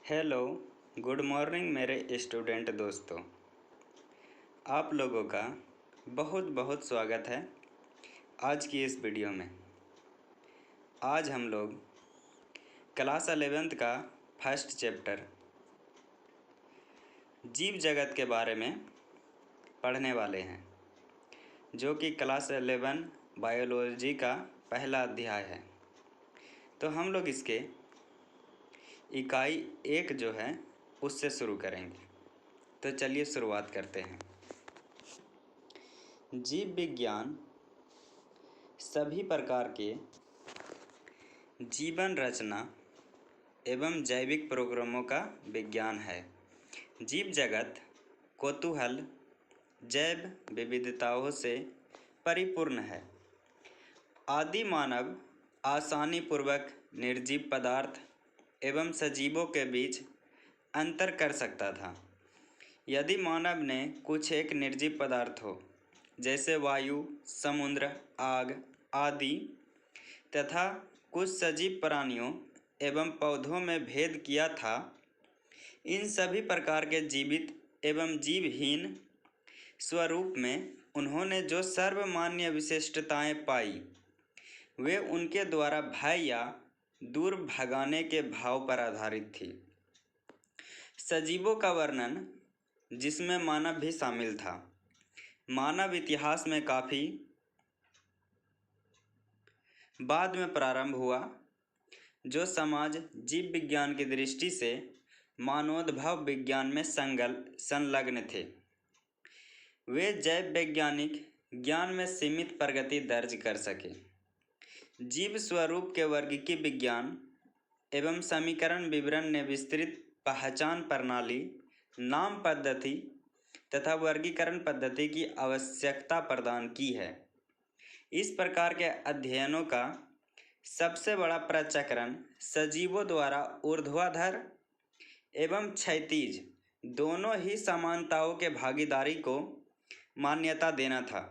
Hello, good morning मेरे student दोस्तों। आप लोगों का बहुत बहुत स्वागत है आज की इस वीडियो में। आज हम लोग क्लास 11th का फर्स्ट चैप्टर जीव जगत के बारे में पढ़ने वाले हैं, जो कि क्लास 11 बायोलॉजी का पहला अध्याय है। तो हम लोग इसके इकाई 1 जो है उससे शुरू करेंगे। तो चलिए शुरुआत करते हैं। जीव विज्ञान सभी प्रकार के जीवन रचना एवं जैविक प्रोग्रामों का विज्ञान है। जीव जगत कौतूहल जैव विविधताओं से परिपूर्ण है। आदि मानव आसानी पूर्वक निर्जीव पदार्थ एवं सजीवों के बीच अंतर कर सकता था। यदि मानव ने कुछ एक निर्जीव पदार्थ हो, जैसे वायु, समुद्र, आग आदि, तथा कुछ सजीव प्राणियों एवं पौधों में भेद किया था, इन सभी प्रकार के जीवित एवं जीवहीन स्वरूप में उन्होंने जो सर्वमान्य विशिष्टताएं पाई, वे उनके द्वारा भय या दूर भगाने के भाव पर आधारित थी। सजीवों का वर्णन, जिसमें मानव भी शामिल था, मानव इतिहास में काफ़ी बाद में प्रारंभ हुआ, जो समाज जीव विज्ञान की दृष्टि से मानवोद्भव विज्ञान में संलग्न थे। वे जैव वैज्ञानिक ज्ञान में सीमित प्रगति दर्ज कर सके। जीव स्वरूप के वर्गीकी विज्ञान एवं समीकरण विवरण ने विस्तृत पहचान प्रणाली, नाम पद्धति तथा वर्गीकरण पद्धति की आवश्यकता प्रदान की है। इस प्रकार के अध्ययनों का सबसे बड़ा प्रचक्रण सजीवों द्वारा ऊर्ध्वाधर एवं क्षैतिज दोनों ही समानताओं के भागीदारी को मान्यता देना था।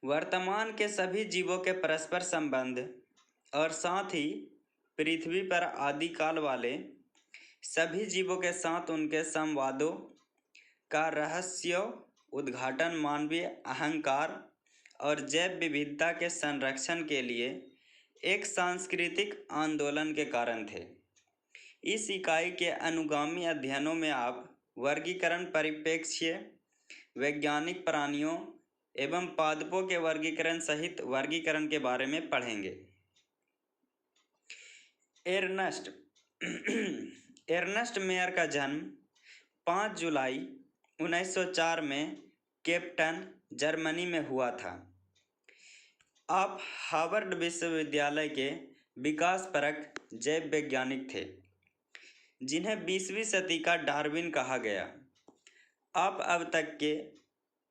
वर्तमान के सभी जीवों के परस्पर संबंध और साथ ही पृथ्वी पर आदिकाल वाले सभी जीवों के साथ उनके संवादों का रहस्य उद्घाटन मानवीय अहंकार और जैव विविधता के संरक्षण के लिए एक सांस्कृतिक आंदोलन के कारण थे। इस इकाई के अनुगामी अध्ययनों में आप वर्गीकरण परिप्रेक्ष्य, वैज्ञानिक प्राणियों एवं पादपों के वर्गीकरण सहित वर्गीकरण के बारे में पढ़ेंगे। एर्नस्ट मेयर का जन्म 5 जुलाई 1904 में केप्टन, जर्मनी में हुआ था। आप हार्वर्ड विश्वविद्यालय के विकासपरक जैव वैज्ञानिक थे, जिन्हें 20वीं सदी का डार्विन कहा गया। आप अब तक के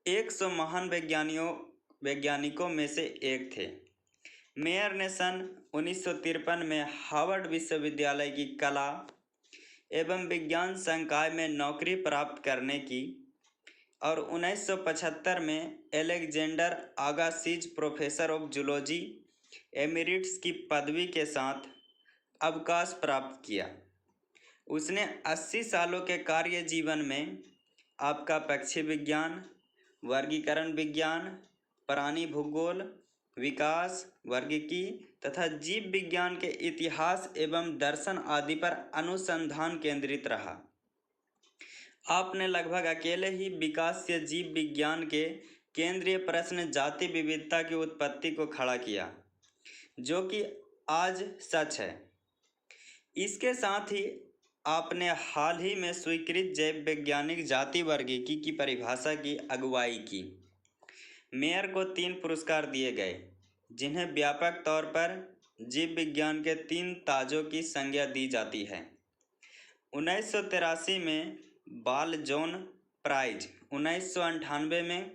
100 महान वैज्ञानिकों में से एक थे। मेयर ने सन 1953 में हार्वर्ड विश्वविद्यालय की कला एवं विज्ञान संकाय में नौकरी प्राप्त करने की और 1975 में Alexander Agassiz professor of zoology emeritus की पदवी के साथ अवकाश प्राप्त किया। उसने 80 सालों के कार्य जीवन में आपका पक्षी विज्ञान, वर्गीकरण विज्ञान, प्राणी भूगोल, विकास, वर्गीकी तथा जीव विज्ञान के इतिहास एवं दर्शन आदि पर अनुसंधान केंद्रित रहा। आपने लगभग अकेले ही विकासशीय जीव विज्ञान के केंद्रीय प्रश्न जाति विविधता की उत्पत्ति को खड़ा किया, जो कि आज सच है। इसके साथ ही आपने हाल ही में स्वीकृत जैव वैज्ञानिक जाति वर्गीकी की परिभाषा की अगुवाई की। मेयर को 3 पुरस्कार दिए गए, जिन्हें व्यापक तौर पर जीव विज्ञान के 3 ताजों की संज्ञा दी जाती है। 1983 में बाल जोन प्राइज, 1998 में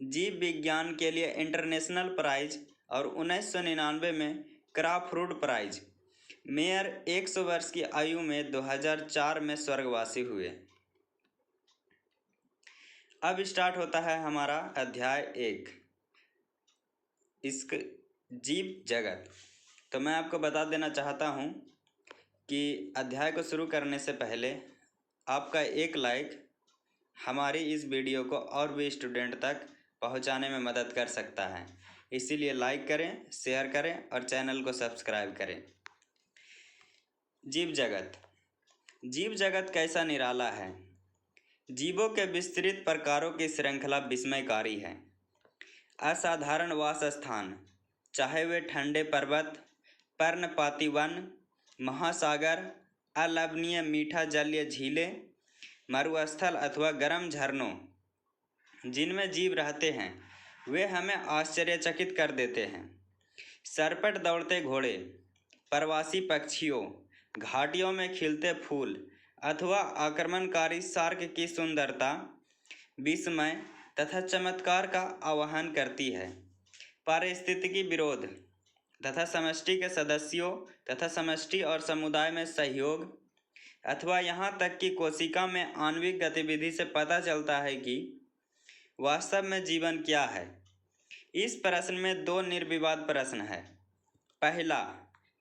जीव विज्ञान के लिए इंटरनेशनल प्राइज और 1999 में क्राफोर्ड प्राइज। मेयर 100 वर्ष की आयु में 2004 में स्वर्गवासी हुए। अब स्टार्ट होता है हमारा अध्याय 1, इसके जीव जगत। तो मैं आपको बता देना चाहता हूँ कि अध्याय को शुरू करने से पहले आपका एक लाइक हमारी इस वीडियो को और भी स्टूडेंट तक पहुंचाने में मदद कर सकता है। इसीलिए लाइक करें, शेयर करें और चैनल को सब्सक्राइब करें। जीव जगत। जीव जगत कैसा निराला है। जीवों के विस्तृत प्रकारों की श्रृंखला विस्मयकारी है। असाधारण वास स्थान, चाहे वे ठंडे पर्वत, पर्णपाती वन, महासागर, अलवणीय मीठा जलीय झीलें, मरुस्थल अथवा गर्म झरनों, जिनमें जीव रहते हैं वे हमें आश्चर्यचकित कर देते हैं। सरपट दौड़ते घोड़े, प्रवासी पक्षियों, घाटियों में खिलते फूल अथवा आक्रमणकारी शार्क की सुंदरता विस्मय तथा चमत्कार का आह्वान करती है। पारिस्थितिकी विरोध तथा समष्टि के सदस्यों तथा समष्टि और समुदाय में सहयोग अथवा यहाँ तक कि कोशिका में आणविक गतिविधि से पता चलता है कि वास्तव में जीवन क्या है। इस प्रश्न में दो निर्विवाद प्रश्न है। पहला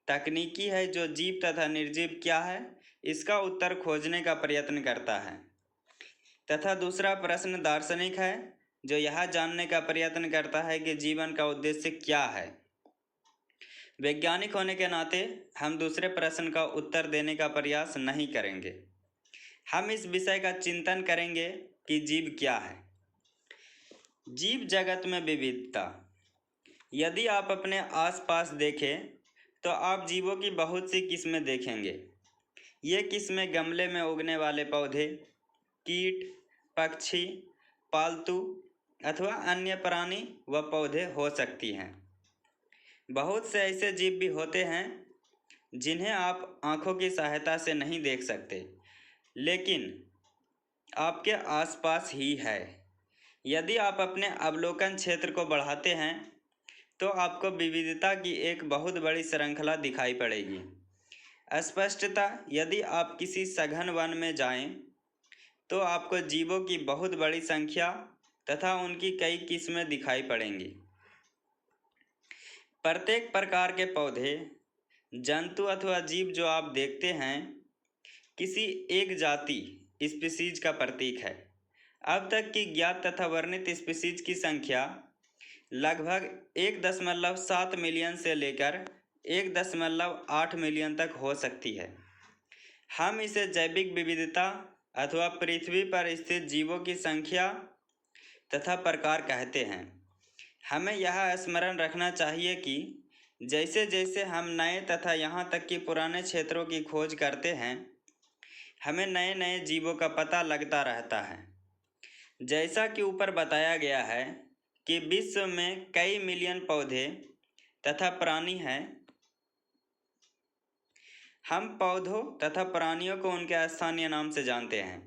तकनीकी है, जो जीव तथा निर्जीव क्या है इसका उत्तर खोजने का प्रयत्न करता है, तथा दूसरा प्रश्न दार्शनिक है, जो यह जानने का प्रयत्न करता है कि जीवन का उद्देश्य क्या है। वैज्ञानिक होने के नाते हम दूसरे प्रश्न का उत्तर देने का प्रयास नहीं करेंगे। हम इस विषय का चिंतन करेंगे कि जीव क्या है। जीव जगत में विविधता। यदि आप अपने आसपास देखें तो आप जीवों की बहुत सी किस्में देखेंगे। ये किस्में गमले में उगने वाले पौधे, कीट, पक्षी, पालतू अथवा अन्य प्राणी व पौधे हो सकती हैं। बहुत से ऐसे जीव भी होते हैं जिन्हें आप आँखों की सहायता से नहीं देख सकते, लेकिन आपके आसपास ही है। यदि आप अपने अवलोकन क्षेत्र को बढ़ाते हैं तो आपको विविधता की एक बहुत बड़ी श्रृंखला दिखाई पड़ेगी। स्पष्टता, यदि आप किसी सघन वन में जाएं तो आपको जीवों की बहुत बड़ी संख्या तथा उनकी कई किस्में दिखाई पड़ेंगी। प्रत्येक प्रकार के पौधे, जंतु अथवा जीव जो आप देखते हैं किसी एक जाति स्पीशीज का प्रतीक है। अब तक की ज्ञात तथा वर्णित स्पीशीज की संख्या लगभग 1.7 मिलियन से लेकर 1.8 मिलियन तक हो सकती है। हम इसे जैविक विविधता अथवा पृथ्वी पर स्थित जीवों की संख्या तथा प्रकार कहते हैं। हमें यह स्मरण रखना चाहिए कि जैसे जैसे हम नए तथा यहाँ तक कि पुराने क्षेत्रों की खोज करते हैं, हमें नए नए जीवों का पता लगता रहता है। जैसा कि ऊपर बताया गया है कि विश्व में कई मिलियन पौधे तथा प्राणी हैं। हम पौधों तथा प्राणियों को उनके स्थानीय नाम से जानते हैं।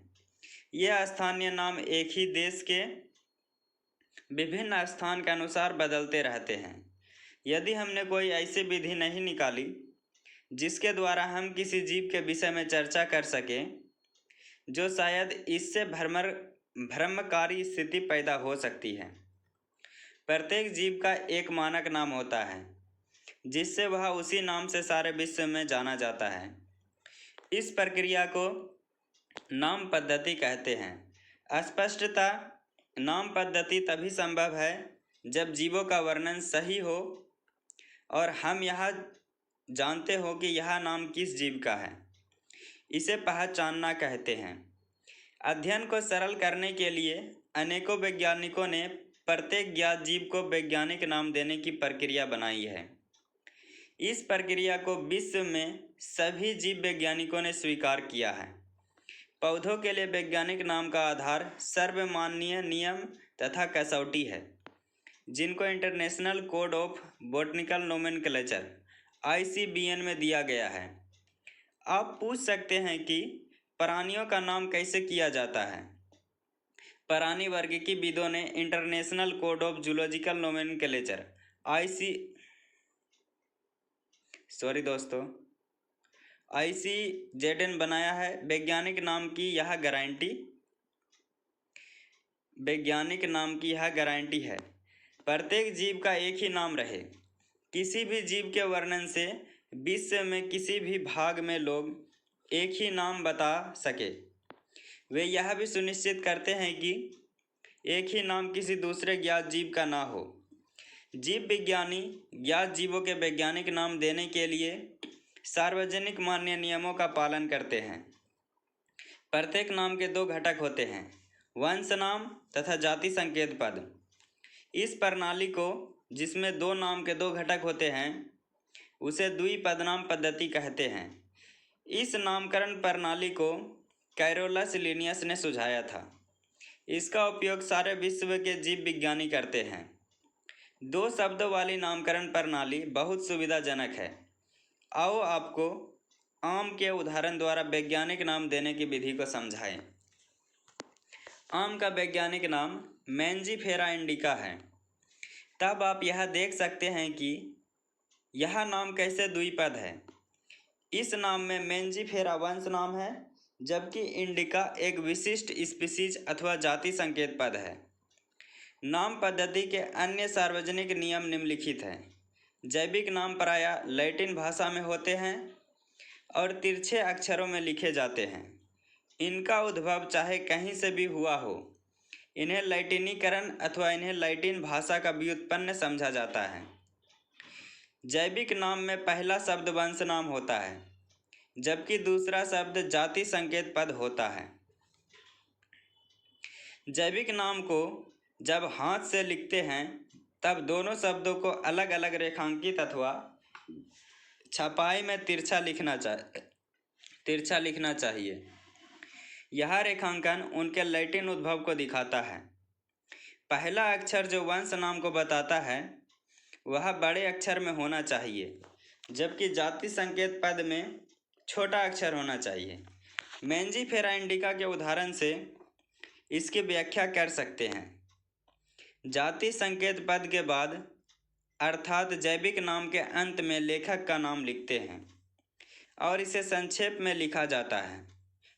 ये स्थानीय नाम एक ही देश के विभिन्न स्थान के अनुसार बदलते रहते हैं। यदि हमने कोई ऐसी विधि नहीं निकाली जिसके द्वारा हम किसी जीव के विषय में चर्चा कर सकें, जो शायद इससे भ्रमकारी स्थिति पैदा हो सकती है। प्रत्येक जीव का एक मानक नाम होता है जिससे वह उसी नाम से सारे विश्व में जाना जाता है। इस प्रक्रिया को नाम पद्धति कहते हैं। स्पष्टता, नाम पद्धति तभी संभव है जब जीवों का वर्णन सही हो और हम यह जानते हो कि यह नाम किस जीव का है। इसे पहचानना कहते हैं। अध्ययन को सरल करने के लिए अनेकों वैज्ञानिकों ने प्रत्येक ज्ञात जीव को वैज्ञानिक नाम देने की प्रक्रिया बनाई है। इस प्रक्रिया को विश्व में सभी जीव वैज्ञानिकों ने स्वीकार किया है। पौधों के लिए वैज्ञानिक नाम का आधार सर्वमान्य नियम तथा कसौटी है, जिनको international code of botanical nomenclature ICBN में दिया गया है। आप पूछ सकते हैं कि प्राणियों का नाम कैसे किया जाता है। प्राणी वर्गीकी विदों ने international code of zoological nomenclature ICZN बनाया है। वैज्ञानिक नाम की यह गारंटी है प्रत्येक जीव का एक ही नाम रहे। किसी भी जीव के वर्णन से विश्व में किसी भी भाग में लोग एक ही नाम बता सके। वे यह भी सुनिश्चित करते हैं कि एक ही नाम किसी दूसरे ज्ञात जीव का ना हो। जीव विज्ञानी ज्ञात जीवों के वैज्ञानिक नाम देने के लिए सार्वजनिक मान्य नियमों का पालन करते हैं। प्रत्येक नाम के दो घटक होते हैं, वंश नाम तथा जाति संकेत पद। इस प्रणाली को, जिसमें दो नाम के दो घटक होते हैं, उसे द्विपदनाम पद्धति कहते हैं। इस नामकरण प्रणाली को कैरोलस लिनियस ने सुझाया था। इसका उपयोग सारे विश्व के जीव विज्ञानी करते हैं। दो शब्दों वाली नामकरण प्रणाली बहुत सुविधाजनक है। आओ आपको आम के उदाहरण द्वारा वैज्ञानिक नाम देने की विधि को समझाएं। आम का वैज्ञानिक नाम मैंजीफेरा इंडिका है। तब आप यह देख सकते हैं कि यह नाम कैसे द्विपद है। इस नाम में मैंजीफेरा वंश नाम है, जबकि इंडिका एक विशिष्ट स्पीशीज अथवा जाति संकेत पद है। नाम पद्धति के अन्य सार्वजनिक नियम निम्नलिखित हैं। जैविक नाम प्रायः लैटिन भाषा में होते हैं और तिरछे अक्षरों में लिखे जाते हैं। इनका उद्भव चाहे कहीं से भी हुआ हो, इन्हें लैटिनीकरण अथवा इन्हें लैटिन भाषा का व्युत्पन्न समझा जाता है। जैविक नाम में पहला शब्द वंश नाम होता है, जबकि दूसरा शब्द जाति संकेत पद होता है। जैविक नाम को जब हाथ से लिखते हैं तब दोनों शब्दों को अलग अलग रेखांकित अथवा छपाई में तिरछा लिखना चाहिए। यह रेखांकन उनके लैटिन उद्भव को दिखाता है। पहला अक्षर जो वंश नाम को बताता है वह बड़े अक्षर में होना चाहिए, जबकि जाति संकेत पद में छोटा अक्षर होना चाहिए। मैंजीफेरा इंडिका के उदाहरण से इसकी व्याख्या कर सकते हैं। जाति संकेत पद के बाद अर्थात जैविक नाम के अंत में लेखक का नाम लिखते हैं और इसे संक्षेप में लिखा जाता है।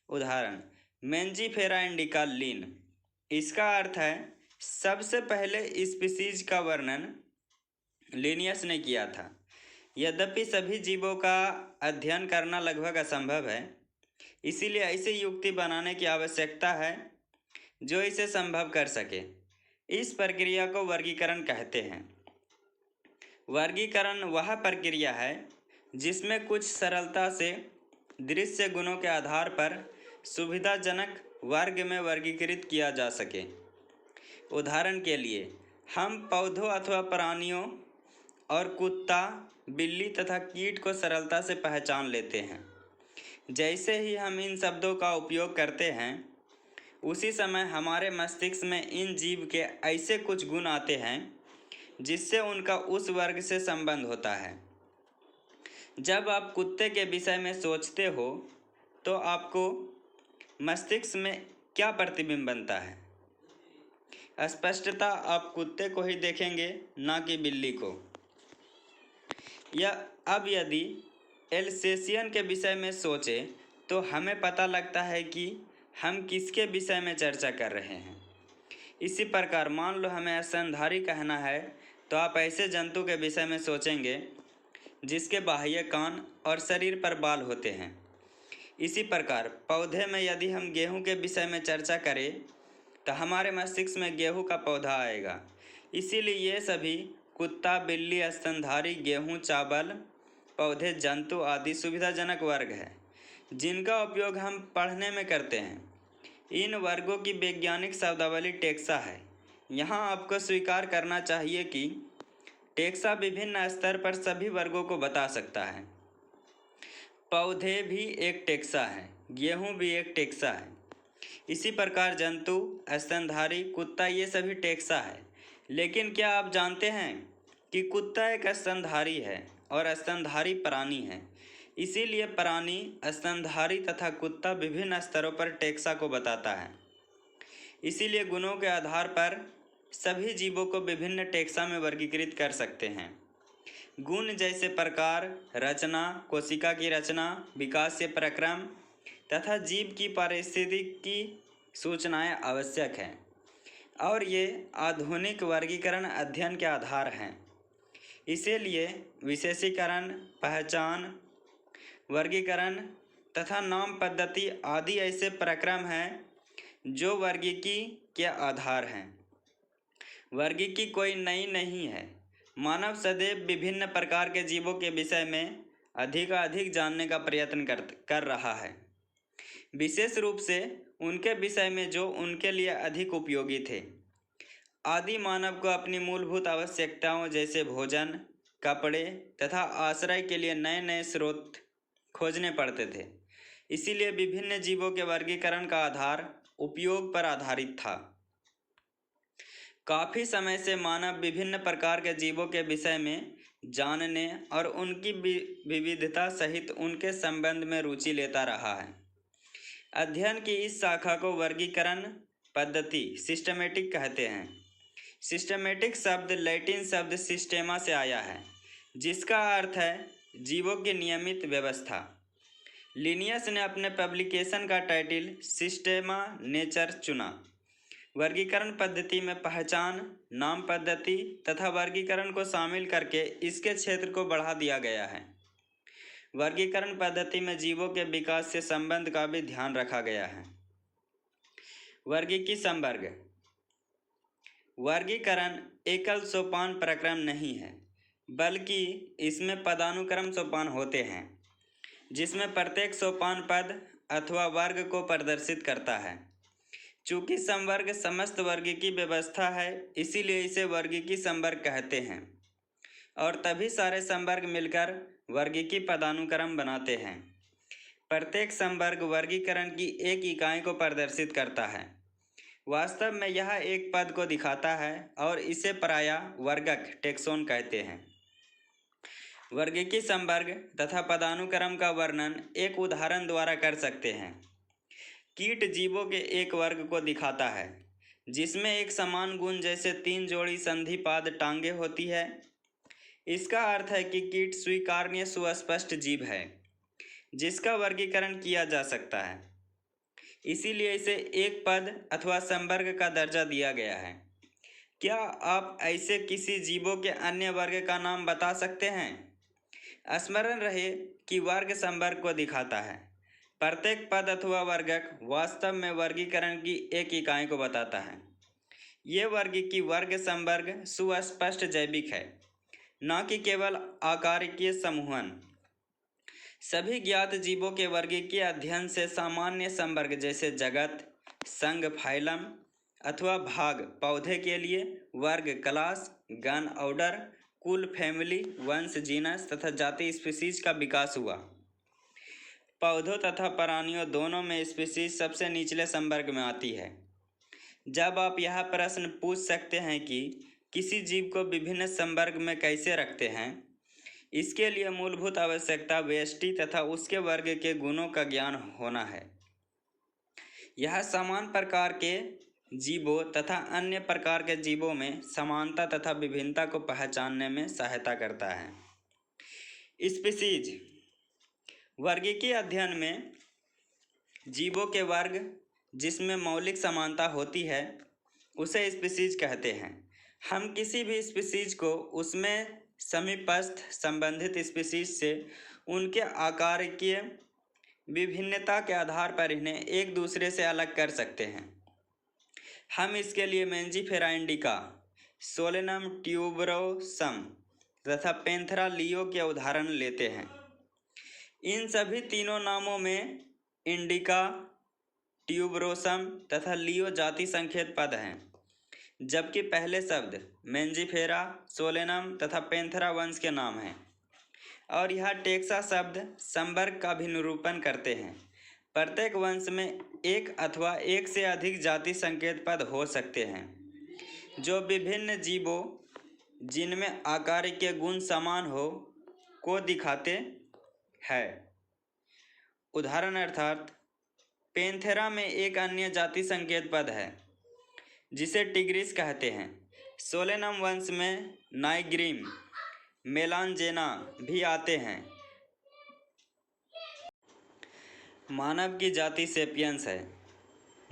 उदाहरण, मैंजीफेरा इंडिका लीन। इसका अर्थ है सबसे पहले स्पीशीज का वर्णन लिनियस ने किया था। यद्यपि सभी जीवों का अध्ययन करना लगभग असंभव है, इसीलिए ऐसी युक्ति बनाने की आवश्यकता है जो इसे संभव कर सके। इस प्रक्रिया को वर्गीकरण कहते हैं। वर्गीकरण वह प्रक्रिया है जिसमें कुछ सरलता से दृश्य गुणों के आधार पर सुविधाजनक वर्ग में वर्गीकृत किया जा सके। उदाहरण के लिए, हम पौधों अथवा प्राणियों और कुत्ता, बिल्ली तथा कीट को सरलता से पहचान लेते हैं। जैसे ही हम इन शब्दों का उपयोग करते हैं, उसी समय हमारे मस्तिष्क में इन जीव के ऐसे कुछ गुण आते हैं जिससे उनका उस वर्ग से संबंध होता है। जब आप कुत्ते के विषय में सोचते हो तो आपको मस्तिष्क में क्या प्रतिबिंब बनता है? स्पष्टतः आप कुत्ते को ही देखेंगे, ना कि बिल्ली को। या अब यदि एल्सेशियन के विषय में सोचें तो हमें पता लगता है कि हम किसके विषय में चर्चा कर रहे हैं। इसी प्रकार मान लो हमें स्तनधारी कहना है तो आप ऐसे जंतु के विषय में सोचेंगे जिसके बाह्य कान और शरीर पर बाल होते हैं। इसी प्रकार पौधे में यदि हम गेहूं के विषय में चर्चा करें तो हमारे मस्तिष्क में गेहूं का पौधा आएगा। इसीलिए ये सभी कुत्ता, बिल्ली, स्तनधारी, गेहूं, चावल, पौधे, जंतु आदि सुविधाजनक वर्ग है जिनका उपयोग हम पढ़ने में करते हैं। इन वर्गों की वैज्ञानिक शब्दावली टेक्सा है। यहाँ आपको स्वीकार करना चाहिए कि टेक्सा विभिन्न स्तर पर सभी वर्गों को बता सकता है। पौधे भी एक टेक्सा है, गेहूं भी एक टेक्सा है। इसी प्रकार जंतु, स्तनधारी, कुत्ता ये सभी टेक्सा है। लेकिन क्या आप जानते हैं कि कुत्ता एक स्तनधारी है और स्तनधारी प्राणी है। इसीलिए प्राणी, स्तनधारी तथा कुत्ता विभिन्न स्तरों पर टेक्सा को बताता है। इसीलिए गुणों के आधार पर सभी जीवों को विभिन्न टेक्सा में वर्गीकृत कर सकते हैं। गुण जैसे प्रकार, रचना, कोशिका की रचना, विकासीय प्रक्रम तथा जीव की पारिस्थितिकी सूचनाएं आवश्यक हैं और ये आधुनिक वर्गीकरण अध्ययन के आधार हैं। इसीलिए विशेषीकरण, पहचान, वर्गीकरण तथा नाम पद्धति आदि ऐसे प्रक्रम हैं जो वर्गीकी के आधार हैं। वर्गीकी कोई नई नहीं है। मानव सदैव विभिन्न प्रकार के जीवों के विषय में अधिक जानने का प्रयत्न कर रहा है, विशेष रूप से उनके विषय में जो उनके लिए अधिक उपयोगी थे। आदि मानव को अपनी मूलभूत आवश्यकताओं जैसे भोजन, कपड़े तथा आश्रय के लिए नए नए स्रोत खोजने पड़ते थे। इसीलिए विभिन्न जीवों के वर्गीकरण का आधार उपयोग पर आधारित था। काफ़ी समय से मानव विभिन्न प्रकार के जीवों के विषय में जानने और उनकी विविधता सहित उनके संबंध में रुचि लेता रहा है। अध्ययन की इस शाखा को वर्गीकरण पद्धति सिस्टमेटिक कहते हैं। सिस्टमेटिक शब्द लैटिन शब्द सिस्टेमा से आया है, जिसका अर्थ है जीवों की नियमित व्यवस्था। लिनियस ने अपने पब्लिकेशन का टाइटल सिस्टेमा नेचर चुना। वर्गीकरण पद्धति में पहचान, नाम पद्धति तथा वर्गीकरण को शामिल करके इसके क्षेत्र को बढ़ा दिया गया है। वर्गीकरण पद्धति में जीवों के विकास से संबंध का भी ध्यान रखा गया है। वर्गीकी संवर्ग। वर्गीकरण एकल सोपान प्रक्रम नहीं है, बल्कि इसमें पदानुक्रम सोपान होते हैं, जिसमें प्रत्येक सोपान पद अथवा वर्ग को प्रदर्शित करता है। चूँकि संवर्ग समस्त वर्गीकी व्यवस्था है, इसीलिए इसे वर्गीकी संवर्ग कहते हैं, और तभी सारे संवर्ग मिलकर वर्गीकी पदानुक्रम बनाते हैं। प्रत्येक संवर्ग वर्गीकरण की एक इकाई को प्रदर्शित करता है। वास्तव में यह एक पद को दिखाता है और इसे प्रायः वर्गक टेक्सोन कहते हैं। वर्गीकी संवर्ग तथा पदानुक्रम का वर्णन एक उदाहरण द्वारा कर सकते हैं। कीट जीवों के एक वर्ग को दिखाता है, जिसमें एक समान गुण जैसे 3 जोड़ी संधिपाद टांगे होती है। इसका अर्थ है कि कीट स्वीकार्य सुस्पष्ट जीव है, जिसका वर्गीकरण किया जा सकता है। इसीलिए इसे एक पद अथवा संवर्ग का दर्जा दिया गया है। क्या आप ऐसे किसी जीवों के अन्य वर्ग का नाम बता सकते हैं? स्मरण रहे कि वर्ग संवर्ग को दिखाता है। प्रत्येक पद अथवा वर्गक वास्तव में वर्गीकरण की एक इकाई को बताता है। ये वर्गीकी वर्ग संवर्ग सुस्पष्ट जैविक है, न कि केवल आकारिकीय समूहन। सभी ज्ञात जीवों के वर्गीकीय अध्ययन से सामान्य संवर्ग जैसे जगत, संघ, फाइलम अथवा भाग, पौधे के लिए वर्ग क्लास, गण ऑर्डर, कुल फैमिली, वंश जीनस तथा जाति स्पीसीज का विकास हुआ। पौधों तथा प्राणियों दोनों में स्पीसीज सबसे निचले संवर्ग में आती है। जब आप यह प्रश्न पूछ सकते हैं कि किसी जीव को विभिन्न संवर्ग में कैसे रखते हैं, इसके लिए मूलभूत आवश्यकता व्यष्टि तथा उसके वर्ग के गुणों का ज्ञान होना है। यह समान प्रकार के जीवों तथा अन्य प्रकार के जीवों में समानता तथा विभिन्नता को पहचानने में सहायता करता है। स्पीसीज। वर्गीकीय अध्ययन में जीवों के वर्ग जिसमें मौलिक समानता होती है उसे स्पीसीज कहते हैं। हम किसी भी स्पीसीज को उसमें समीपस्थ संबंधित स्पीसीज से उनके आकारिकीय विभिन्नता के आधार पर इन्हें एक दूसरे से अलग कर सकते हैं। हम इसके लिए मेंजीफेरा इंडिका, सोलेनम ट्यूबरोसम तथा पेंथेरा लियो के उदाहरण लेते हैं। इन सभी तीनों नामों में इंडिका, ट्यूबरोसम तथा लियो जाति संकेत पद हैं, जबकि पहले शब्द मेंजीफेरा, सोलेनम तथा पेंथेरा वंश के नाम हैं, और यह टेक्सा शब्द संवर्ग का भी निरूपण करते हैं। प्रत्येक वंश में एक अथवा एक से अधिक जाति संकेत पद हो सकते हैं, जो विभिन्न जीवों जिनमें आकारिकीय गुण समान हो को दिखाते हैं। उदाहरण अर्थात पेंथेरा में एक अन्य जाति संकेत पद है जिसे टिग्रिस कहते हैं। सोलेनम वंश में नाइग्रिम, मेलांजेना भी आते हैं। मानव की जाति सेपियंस है,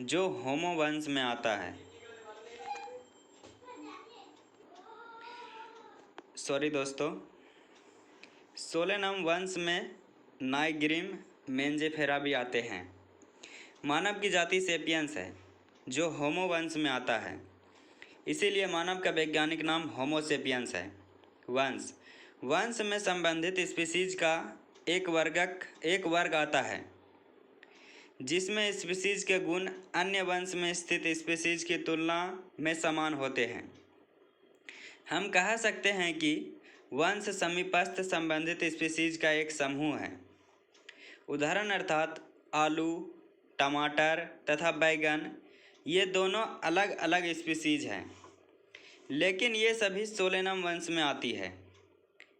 जो होमो वंश में आता है। सॉरी दोस्तों, सोलेनम वंश में नाइग्रिम मेंजेफेरा भी आते हैं। मानव की जाति सेपियंस है जो होमो वंश में आता है, इसीलिए मानव का वैज्ञानिक नाम होमो सेपियंस है। वंश में संबंधित स्पीसीज का एक वर्ग आता है जिसमें स्पीसीज के गुण अन्य वंश में स्थित स्पीसीज की तुलना में समान होते हैं। हम कह सकते हैं कि वंश समीपस्थ संबंधित स्पीसीज का एक समूह है। उदाहरण अर्थात आलू, टमाटर तथा बैगन, ये दोनों अलग अलग स्पीसीज हैं, लेकिन ये सभी सोलेनम वंश में आती है।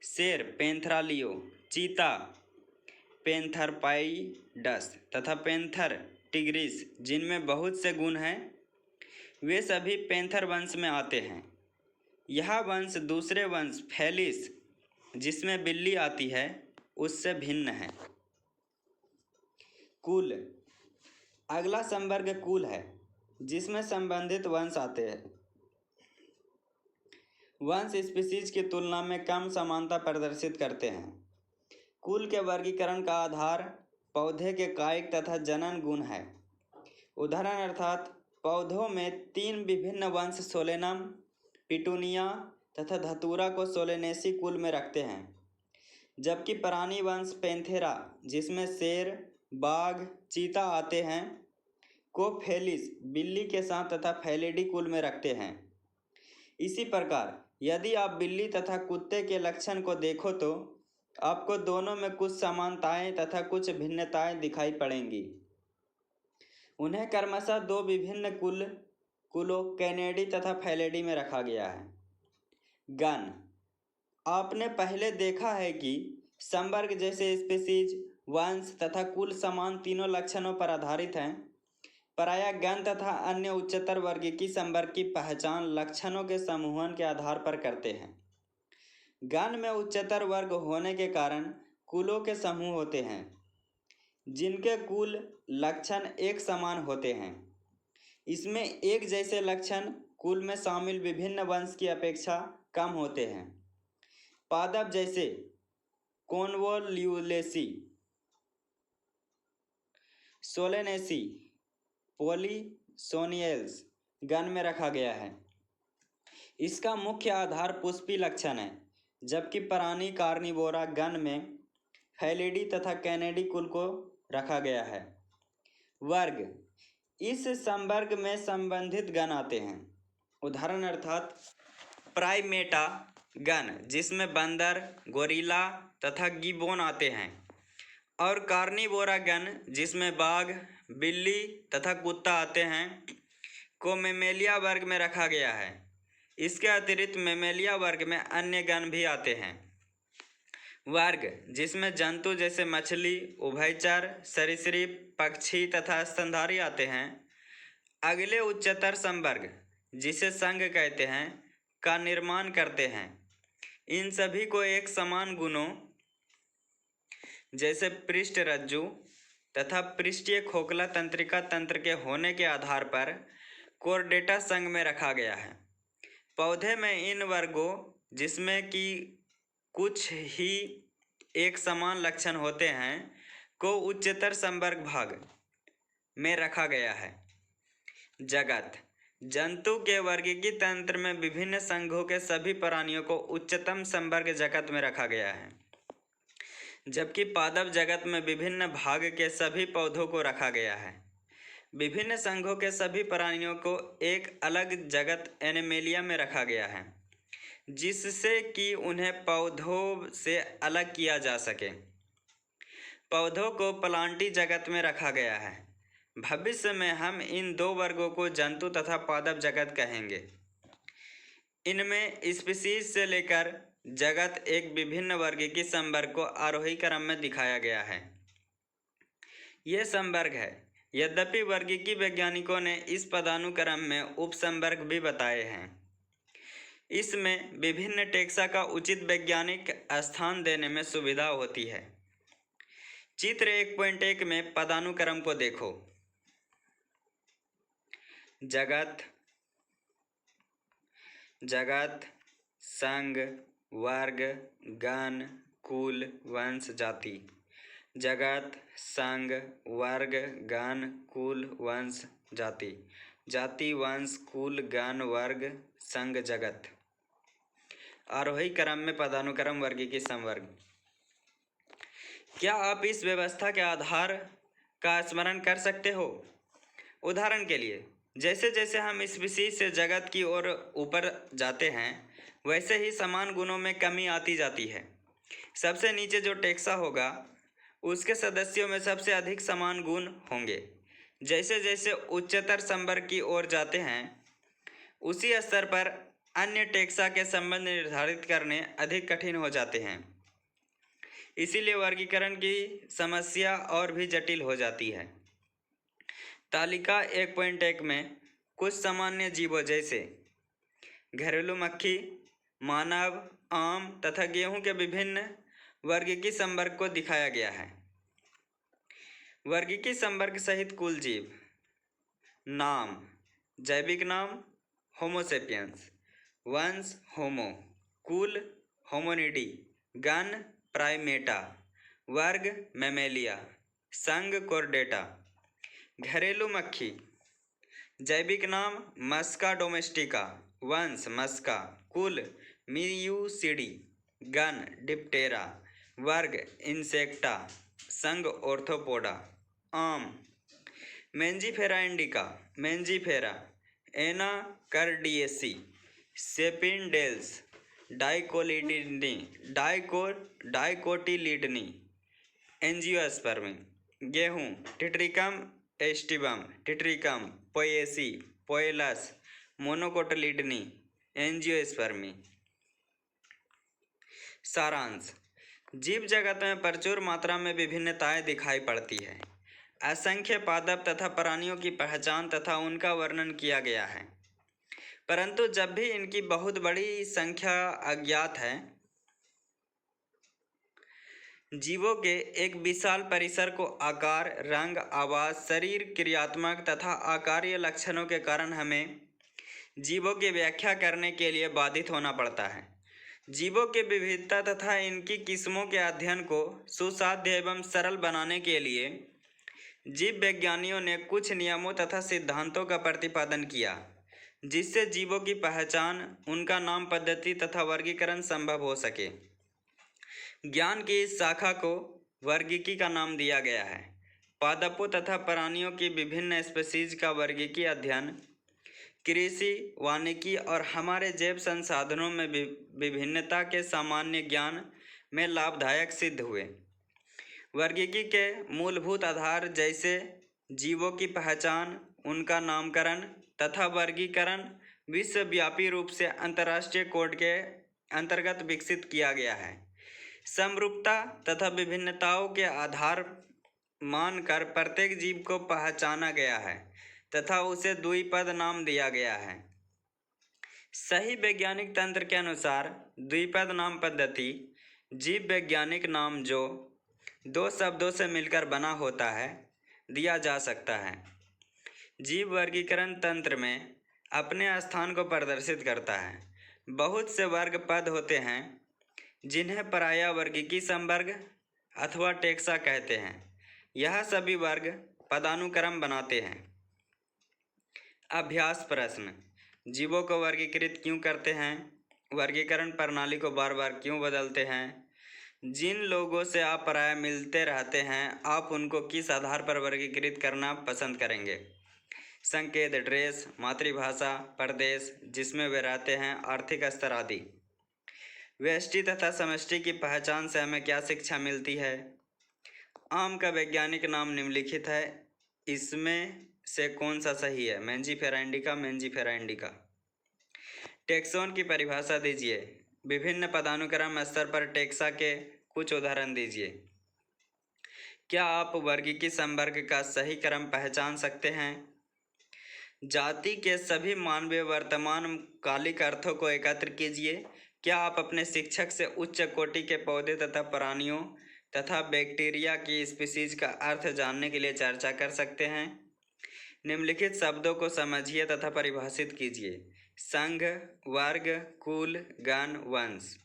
शेर पैंथरा लियो, चीता पैंथरपाइडस तथा पैंथर टिग्रिस, जिनमें बहुत से गुण हैं, वे सभी पैंथर वंश में आते हैं। यह वंश दूसरे वंश फेलिस, जिसमें बिल्ली आती है, उससे भिन्न है। कुल। अगला संवर्ग कुल है, जिसमें संबंधित वंश आते हैं। वंश स्पीसीज की तुलना में कम समानता प्रदर्शित करते हैं। कुल के वर्गीकरण का आधार पौधे के कायिक तथा जनन गुण है। उदाहरण अर्थात पौधों में 3 विभिन्न वंश सोलेनम, पिटूनिया तथा धतूरा को सोलेनेसी कुल में रखते हैं, जबकि प्राणी वंश पैंथेरा, जिसमें शेर, बाघ, चीता आते हैं, को फेलिस, बिल्ली के साथ तथा फेलिडी कुल में रखते हैं। इसी प्रकार यदि आप बिल्ली तथा कुत्ते के लक्षण को देखो तो आपको दोनों में कुछ समानताएं तथा कुछ भिन्नताएं दिखाई पड़ेंगी। उन्हें क्रमशः 2 विभिन्न कुलों कैनेडी तथा फेलिडी में रखा गया है। गण। आपने पहले देखा है कि संवर्ग जैसे स्पीसीज, वंश तथा कुल समान तीनों लक्षणों पर आधारित हैं। प्रायः गण तथा अन्य उच्चतर वर्गीय संवर्ग की पहचान लक्षणों के समूहन के आधार पर करते हैं। गण में उच्चतर वर्ग होने के कारण कुलों के समूह होते हैं, जिनके कुल लक्षण एक समान होते हैं। इसमें एक जैसे लक्षण कुल में शामिल विभिन्न वंश की अपेक्षा कम होते हैं। पादप जैसे कोनवोल्यूलेसी, सोलेनेसी, पोलिसोनियल्स गण में रखा गया है। इसका मुख्य आधार पुष्पी लक्षण है, जबकि प्राणी कार्निवोरा गण में फेलिडी तथा कैनेडी कुल को रखा गया है। वर्ग। इस संवर्ग में संबंधित गण आते हैं। उदाहरण अर्थात प्राइमेटा गण, जिसमें बंदर, गोरिल्ला तथा गिबोन आते हैं, और कार्निवोरा गण, जिसमें बाघ, बिल्ली तथा कुत्ता आते हैं, को मेमेलिया वर्ग में रखा गया है। इसके अतिरिक्त मेमेलिया वर्ग में अन्य गण भी आते हैं। वर्ग, जिसमें जंतु जैसे मछली, उभयचर, सरीसृप, पक्षी तथा स्तनधारी आते हैं। अगले उच्चतर संवर्ग, जिसे संघ कहते हैं, का निर्माण करते हैं। इन सभी को एक समान गुणों जैसे पृष्ठ रज्जु तथा पृष्ठीय खोखला तंत्रिका तंत्र के होने के आधार पर कोर्डेटा संघ में रखा गया है। पौधे में इन वर्गों, जिसमें कि कुछ ही एक समान लक्षण होते हैं, को उच्चतर संवर्ग भाग में रखा गया है। जगत। जंतु के वर्गीय तंत्र में विभिन्न संघों के सभी प्राणियों को उच्चतम संवर्ग जगत में रखा गया है, जबकि पादप जगत में विभिन्न भाग के सभी पौधों को रखा गया है। विभिन्न संघों के सभी प्राणियों को एक अलग जगत एनिमेलिया में रखा गया है, जिससे कि उन्हें पौधों से अलग किया जा सके। पौधों को प्लांटी जगत में रखा गया है। भविष्य में हम इन 2 वर्गों को जंतु तथा पादप जगत कहेंगे। इनमें स्पीसीज से लेकर जगत एक विभिन्न वर्गीय संवर्ग को आरोही क्रम में दिखाया गया है। यह संवर्ग है, यद्यपि वर्गीय वैज्ञानिकों ने इस पदानुक्रम में उपसंवर्ग भी बताए हैं। इसमें विभिन्न टेक्सा का उचित वैज्ञानिक स्थान देने में सुविधा होती है। चित्र 1.1 में पदानुक्रम को देखो। जगत, संघ, वर्ग, गण, कुल, वंश, जाति। जगत, संघ, वर्ग, गण, कुल, वंश, जाति। जाति, वंश, कुल, गण, वर्ग, संघ, जगत। आरोही क्रम में पदानुक्रम, वर्गीकी, समवर्ग। क्या आप इस व्यवस्था के आधार का स्मरण कर सकते हो? उदाहरण के लिए, जैसे जैसे हम इस विशेष से जगत की ओर ऊपर जाते हैं, वैसे ही समान गुणों में कमी आती जाती है। सबसे नीचे जो टेक्सा होगा, उसके सदस्यों में सबसे अधिक समान गुण होंगे। जैसे जैसे उच्चतर संवर्ग की ओर जाते हैं, उसी स्तर पर अन्य टेक्सा के संबंध निर्धारित करने अधिक कठिन हो जाते हैं। इसीलिए वर्गीकरण की समस्या और भी जटिल हो जाती है। तालिका 1.1 में कुछ सामान्य जीवों जैसे घरेलू मक्खी, मानव, आम तथा गेहूं के विभिन्न वर्गीकी संवर्ग को दिखाया गया है। वर्गीकी संवर्ग सहित कुल जीव। नाम, जैविक नाम होमोसेपियंस, वंश होमो, कुल होमोनिडी, गण प्राइमेटा, वर्ग मैमेलिया, संघ कोर्डेटा। घरेलू मक्खी। जैविक नाम मस्का डोमेस्टिका, वंश मस्का, कुल मियूसिडी, गण डिप्टेरा, वर्ग इंसेक्टा, संघ ऑर्थोपोडा। आम। Mangifera indica, Mangifera, Anacardiaceae, सेपिनडेल्स, डाइकोटिलीडनी, angiospermae. गेहूं। टिट्रिकम एस्टिबम, टिट्रिकम पोएसी, पोएलस, मोनोकोटिलीडनी, एंजियोस्पर्मी। सारांश। जीव जगत में प्रचुर मात्रा में विभिन्नताएं दिखाई पड़ती है। असंख्य पादप तथा प्राणियों की पहचान तथा उनका वर्णन किया गया है, परंतु जब भी इनकी बहुत बड़ी संख्या अज्ञात है। जीवों के एक विशाल परिसर को आकार, रंग, आवाज, शरीर क्रियात्मक तथा आकारीय लक्षणों के कारण हमें जीवों की व्याख्या करने के लिए बाधित होना पड़ता है। जीवों की विविधता तथा इनकी किस्मों के अध्ययन को सुसाध्य एवं सरल बनाने के लिए जीव विज्ञानियों ने कुछ नियमों तथा सिद्धांतों का प्रतिपादन किया, जिससे जीवों की पहचान, उनका नाम पद्धति तथा वर्गीकरण संभव हो सके। ज्ञान की इस शाखा को वर्गीकी का नाम दिया गया है। पादपों तथा प्राणियों की विभिन्न स्पीशीज का वर्गीकी अध्ययन कृषि, वानिकी और हमारे जैव संसाधनों में विभिन्नता के सामान्य ज्ञान में लाभदायक सिद्ध हुए। वर्गीकी के मूलभूत आधार जैसे जीवों की पहचान, उनका नामकरण तथा वर्गीकरण विश्वव्यापी रूप से अंतर्राष्ट्रीय कोड के अंतर्गत विकसित किया गया है। समरूपता तथा विभिन्नताओं के आधार मानकर प्रत्येक जीव को पहचाना गया है तथा उसे द्विपद नाम दिया गया है। सही वैज्ञानिक तंत्र के अनुसार द्विपद नाम पद्धति जीव वैज्ञानिक नाम जो दो शब्दों से मिलकर बना होता है दिया जा सकता है। जीव वर्गीकरण तंत्र में अपने स्थान को प्रदर्शित करता है। बहुत से वर्ग पद होते हैं जिन्हें प्रायः वर्गीकी संवर्ग अथवा टेक्सा कहते हैं। यह सभी वर्ग पदानुक्रम बनाते हैं। अभ्यास प्रश्न। जीवों को वर्गीकृत क्यों करते हैं? वर्गीकरण प्रणाली को बार बार क्यों बदलते हैं? जिन लोगों से आप प्रायः मिलते रहते हैं, आप उनको किस आधार पर वर्गीकृत करना पसंद करेंगे? संकेत, ड्रेस, मातृभाषा, प्रदेश जिसमें वे रहते हैं, आर्थिक स्तर आदि। व्यष्टि तथा समष्टि की पहचान से हमें क्या शिक्षा मिलती है? आम का वैज्ञानिक नाम निम्नलिखित है, इसमें से कौन सा सही है? Mangifera indica, Mangifera indica. Taxon की परिभाषा दीजिए। विभिन्न पदानुक्रम स्तर पर टेक्सा के कुछ उदाहरण दीजिए। क्या आप वर्गीकी संवर्ग का सही क्रम पहचान सकते हैं? जाति के सभी मानवीय वर्तमान कालिक अर्थों को एकत्र कीजिए। क्या आप अपने शिक्षक से उच्च कोटि के पौधे तथा प्राणियों तथा बैक्टीरिया की स्पीशीज का अर्थ जानने के लिए चर्चा कर सकते हैं? निम्नलिखित शब्दों को समझिए तथा परिभाषित कीजिए। संघ, वर्ग, कुल, गण, वंश।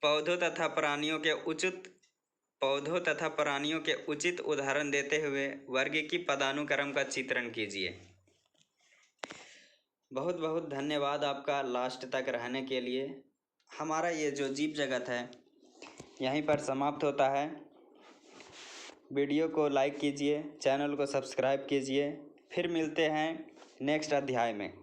पौधों तथा प्राणियों के उचित उदाहरण देते हुए वर्गीकी पदानुक्रम का चित्रण कीजिए। बहुत बहुत धन्यवाद आपका लास्ट तक रहने के लिए। हमारा ये जो जीव जगत है यहीं पर समाप्त होता है। वीडियो को लाइक कीजिए, चैनल को सब्सक्राइब कीजिए। फिर मिलते हैं नेक्स्ट अध्याय में।